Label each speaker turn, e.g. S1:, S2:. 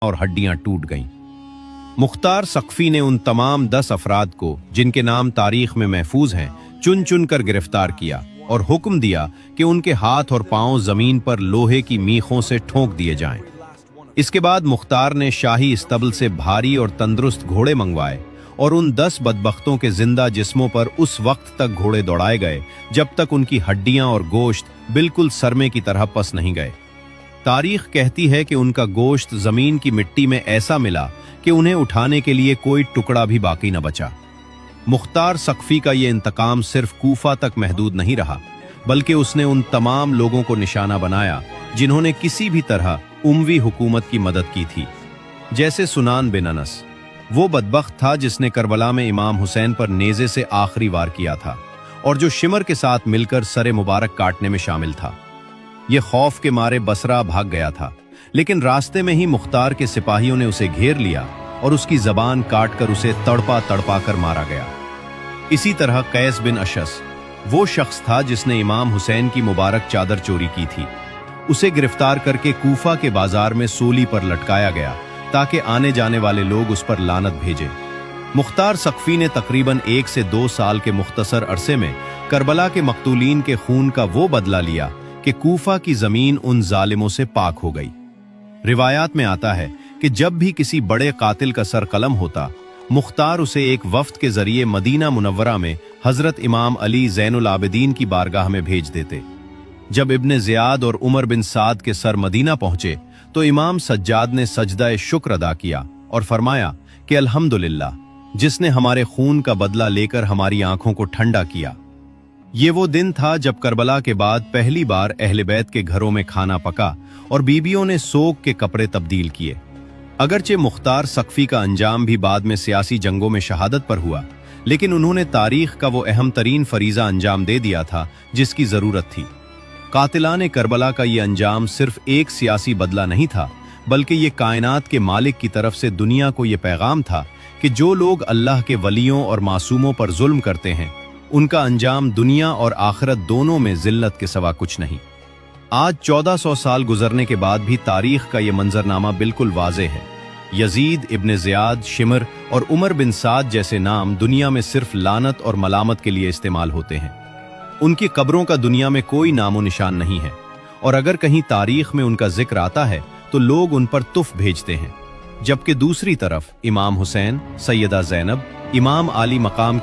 S1: और हड्डियां टूट गईं। मुख्तार सक्फी ने उन तमाम 10 अफराद को, जिनके नाम तारीख में महफूज हैं, चुन चुन कर गिरफ्तार किया और हुक्म दिया कि उनके हाथ और पांव जमीन पर लोहे की मीखों से ठोंक दिए जाएं। इसके बाद मुख्तार ने शाही इस्तबल से भारी और तंदुरुस्त घोड़े मंगवाए और उन 10 बदबख्तों के जिंदा जिस्मों पर उस वक्त तक घोड़े दौड़ाए गए जब तक उनकी हड्डियां और गोश्त बिल्कुल सरमे की तरह पस नहीं गए। तारीख कहती है कि उनका गोश्त जमीन की मिट्टी में ऐसा मिला कि उन्हें उठाने के लिए कोई टुकड़ा भी बाकी न बचा। मुख्तार सक्फी का ये इंतकाम सिर्फ कूफा तक महदूद नहीं रहा, बल्कि उसने उन तमाम लोगों को निशाना बनाया जिन्होंने किसी भी तरह उमवी हुकूमत की मदद की थी। जैसे सुनान बिन अनस, वो बदबख्त था जिसने करबला में इमाम हुसैन पर नेज़े से आखिरी वार किया था और जो शिमर के साथ मिलकर सरे मुबारक काटने में शामिल था। ये खौफ के मारे बसरा भाग गया था, लेकिन रास्ते में ही मुख्तार के सिपाहियों ने उसे घेर लिया और उसकी जबान काटकर उसे तड़पा तड़पा कर मारा गया। इसी तरह कैस बिन अशस, वो शख्स था जिसने इमाम हुसैन की मुबारक चादर चोरी की थी। उसे गिरफ्तार करके कूफा के बाजार में सूली पर लटकाया गया ताकि आने जाने वाले लोग उस पर लानत भेजें। मुख्तार सक्फी ने तकरीबन 1 से 2 साल के मुख्तसर अरसे में करबला के मकतूलीन के खून का वो बदला लिया कि कूफा की जमीन उन जालिमों से पाक हो गई। रिवायात में आता है कि जब भी किसी बड़े कातिल का सर कलम होता, मुख्तार उसे एक वफ्द के जरिए मदीना मुनव्वरा में हजरत इमाम अली ज़ैनुल आबिदीन की बारगाह में भेज देते। जब इब्ने ज़ियाद और उमर बिन साद के सर मदीना पहुंचे तो इमाम सज्जाद ने सजदा शुक्र अदा किया और फरमाया कि अल्हम्दुलिल्लाह, जिसने हमारे खून का बदला लेकर हमारी आंखों को ठंडा किया। ये वो दिन था जब करबला के बाद पहली बार अहले बैत के घरों में खाना पका और बीबियों ने सोग के कपड़े तब्दील किए। अगरचे मुख्तार सक्फी का अंजाम भी बाद में सियासी जंगों में शहादत पर हुआ, लेकिन उन्होंने तारीख का वो अहम तरीन फरीजा अंजाम दे दिया था जिसकी जरूरत थी। कातिलाने करबला का ये अंजाम सिर्फ एक सियासी बदला नहीं था, बल्कि ये कायनात के मालिक की तरफ से दुनिया को ये पैगाम था कि जो लोग अल्लाह के वलियों और मासूमों पर जुल्म करते हैं, उनका अंजाम दुनिया और आखिरत दोनों में जिल्लत के सिवा कुछ नहीं। आज 1400 साल गुजरने के बाद भी तारीख का ये मंजरनामा बिल्कुल वाज़े है। यजीद, इब्ने ज़ियाद, शिमर और उमर बिन साद जैसे नाम दुनिया में सिर्फ लानत और मलामत के लिए इस्तेमाल होते हैं। उनकी कब्रों का दुनिया में कोई नामो निशान नहीं है, और अगर कहीं तारीख में उनका जिक्र आता है तो लोग उन पर तुफ भेजते हैं। जबकि दूसरी तरफ इमाम हुसैन, सैयदा ज़ैनब, इमाम आली मकाम